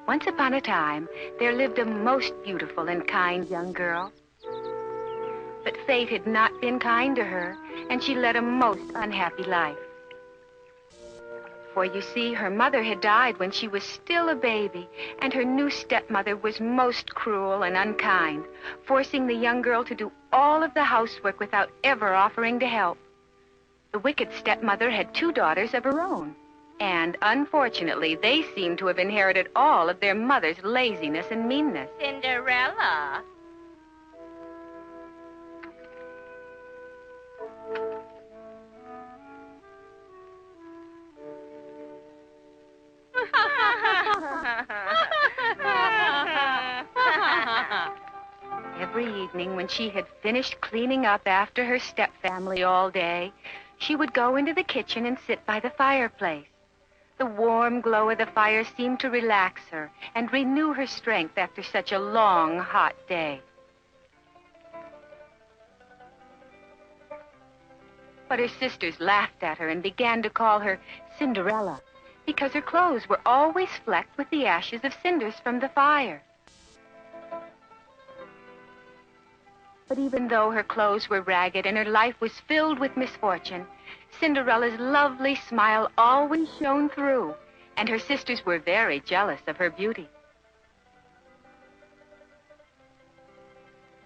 Once upon a time, there lived a most beautiful and kind young girl. But fate had not been kind to her, and she led a most unhappy life. For you see, her mother had died when she was still a baby, and her new stepmother was most cruel and unkind, forcing the young girl to do all of the housework without ever offering to help. The wicked stepmother had 2 daughters of her own, and unfortunately, they seemed to have inherited all of their mother's laziness and meanness. Cinderella. Every evening when she had finished cleaning up after her stepfamily all day, she would go into the kitchen and sit by the fireplace. The warm glow of the fire seemed to relax her and renew her strength after such a long, hot day. But her sisters laughed at her and began to call her Cinderella because her clothes were always flecked with the ashes of cinders from the fire. But even though her clothes were ragged and her life was filled with misfortune, Cinderella's lovely smile always shone through, and her sisters were very jealous of her beauty.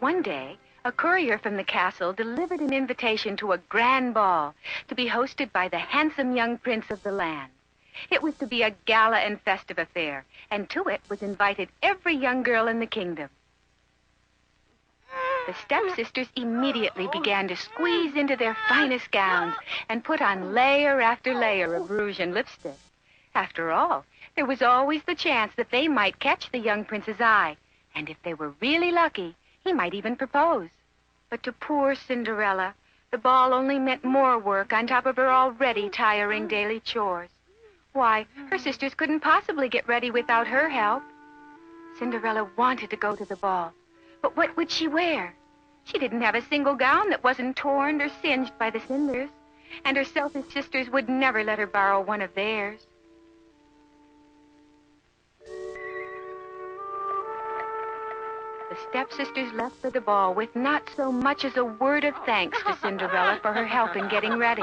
One day, a courier from the castle delivered an invitation to a grand ball to be hosted by the handsome young prince of the land. It was to be a gala and festive affair, and to it was invited every young girl in the kingdom. The stepsisters immediately began to squeeze into their finest gowns and put on layer after layer of rouge and lipstick. After all, there was always the chance that they might catch the young prince's eye, and if they were really lucky, he might even propose. But to poor Cinderella, the ball only meant more work on top of her already tiring daily chores. Why, her sisters couldn't possibly get ready without her help. Cinderella wanted to go to the ball, but what would she wear? She didn't have a single gown that wasn't torn or singed by the cinders, and her selfish sisters would never let her borrow one of theirs. The stepsisters left for the ball with not so much as a word of thanks to Cinderella for her help in getting ready.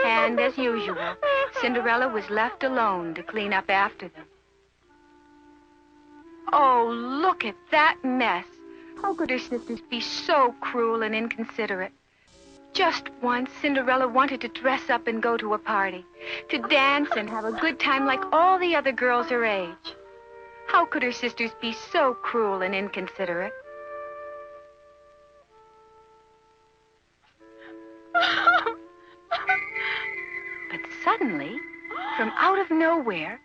And as usual, Cinderella was left alone to clean up after them. Oh, look at that mess! How could her sisters be so cruel and inconsiderate? Just once, Cinderella wanted to dress up and go to a party, to dance and have a good time like all the other girls her age. How could her sisters be so cruel and inconsiderate? But suddenly, from out of nowhere,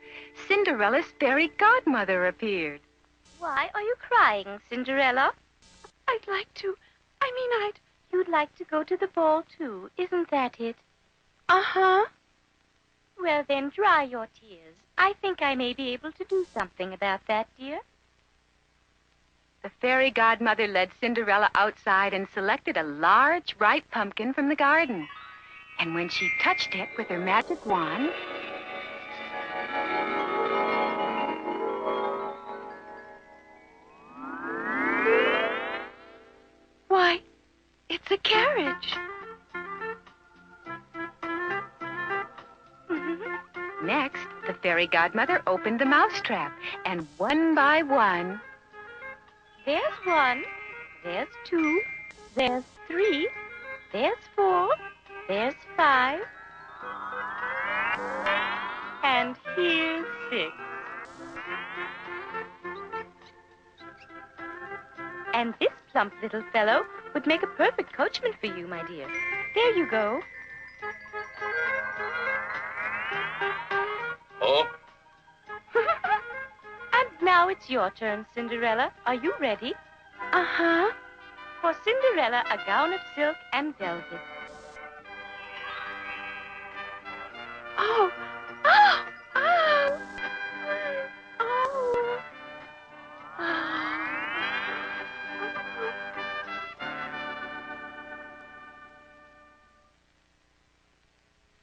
Cinderella's fairy godmother appeared. Why are you crying, Cinderella? You'd like to go to the ball, too, isn't that it? Uh-huh. Well, then, dry your tears. I think I may be able to do something about that, dear. The fairy godmother led Cinderella outside and selected a large, ripe pumpkin from the garden. And when she touched it with her magic wand, Why, it's a carriage. next, the fairy godmother opened the mousetrap, and one by one... There's 1, there's 2, there's 3, there's 4, there's 5, and here's 6. And this plump little fellow would make a perfect coachman for you, my dear. There you go. Oh? And now it's your turn, Cinderella. Are you ready? Uh-huh. For Cinderella, a gown of silk and velvet. Oh! Oh! Oh! Oh!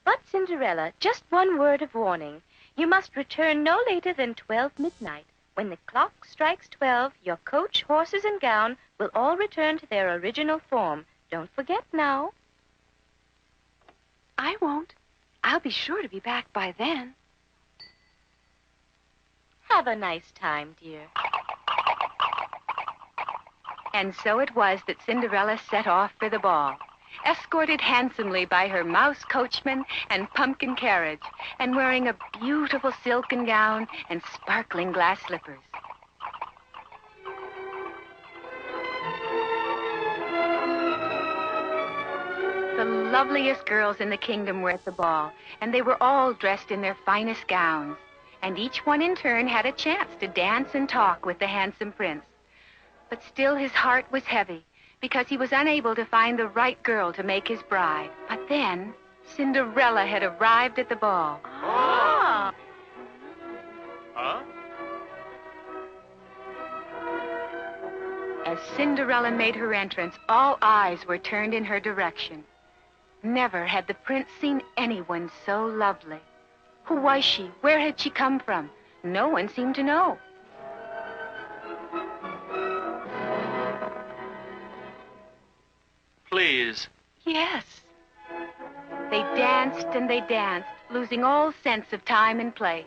But, Cinderella, just one word of warning. You must return no later than 12 midnight, When the clock strikes 12, your coach, horses, and gown will all return to their original form. Don't forget now. I won't. I'll be sure to be back by then. Have a nice time, dear. And so it was that Cinderella set off for the ball, escorted handsomely by her mouse coachman and pumpkin carriage, and wearing a beautiful silken gown and sparkling glass slippers. The loveliest girls in the kingdom were at the ball, and they were all dressed in their finest gowns, and each one in turn had a chance to dance and talk with the handsome prince. But still his heart was heavy, because he was unable to find the right girl to make his bride. But then, Cinderella had arrived at the ball. Ah! Huh? As Cinderella made her entrance, all eyes were turned in her direction. Never had the prince seen anyone so lovely. Who was she? Where had she come from? No one seemed to know. Please. Yes. They danced and they danced, losing all sense of time and place.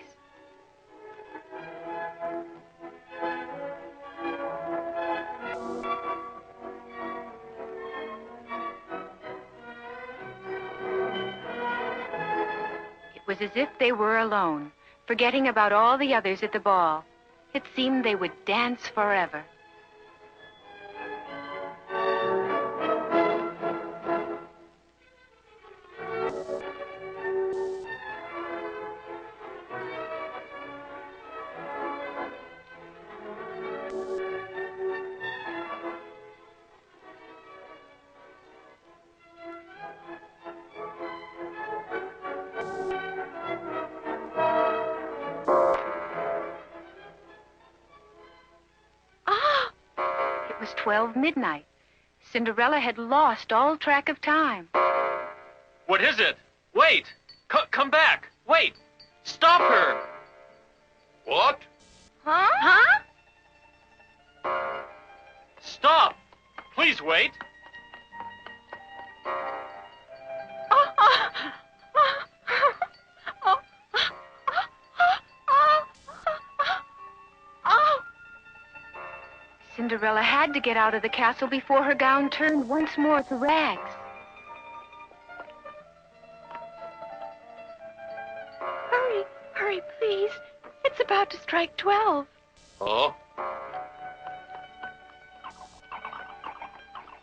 It was as if they were alone, forgetting about all the others at the ball. It seemed they would dance forever. Ah! It was 12 midnight. Cinderella had lost all track of time. What is it? Wait! Come back! Wait! Stop her! What? Huh? Stop! Please wait! Oh, oh, oh, oh, oh, oh. Cinderella had to get out of the castle before her gown turned once more to rags. Hurry, hurry, please. It's about to strike 12. Oh?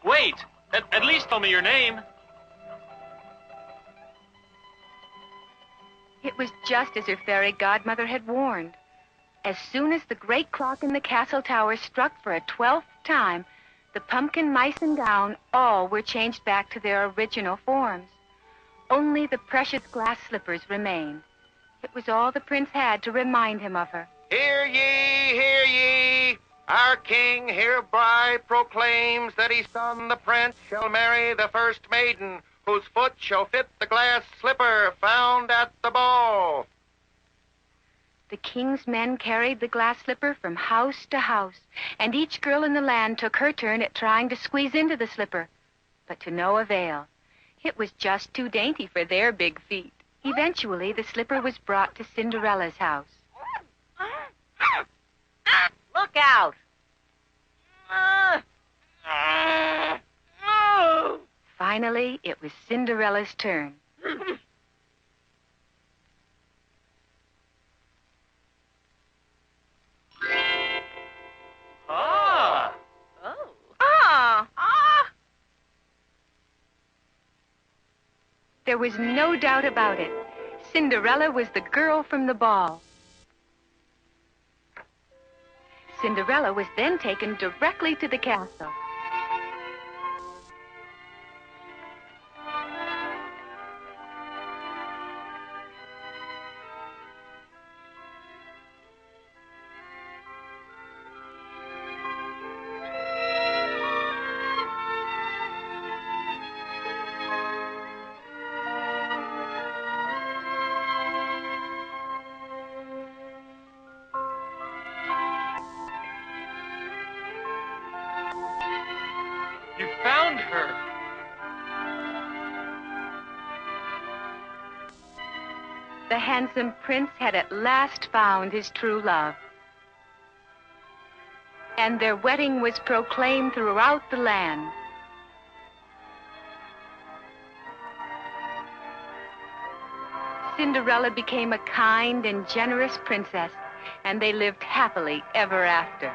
Wait! At least tell me your name. It was just as her fairy godmother had warned. As soon as the great clock in the castle tower struck for a 12th time, the pumpkin, mice, and gown all were changed back to their original forms. Only the precious glass slippers remained. It was all the prince had to remind him of her. Hear ye, hear ye. Our king hereby proclaims that his son, the prince, shall marry the first maiden, whose foot shall fit the glass slipper found at the ball. The king's men carried the glass slipper from house to house, and each girl in the land took her turn at trying to squeeze into the slipper, but to no avail. It was just too dainty for their big feet. Eventually, the slipper was brought to Cinderella's house. Look out! Finally, it was Cinderella's turn. Ah! Oh. Ah! Ah! There was no doubt about it. Cinderella was the girl from the ball. Cinderella was then taken directly to the castle. found her. The handsome prince had at last found his true love. And their wedding was proclaimed throughout the land. Cinderella became a kind and generous princess, and they lived happily ever after.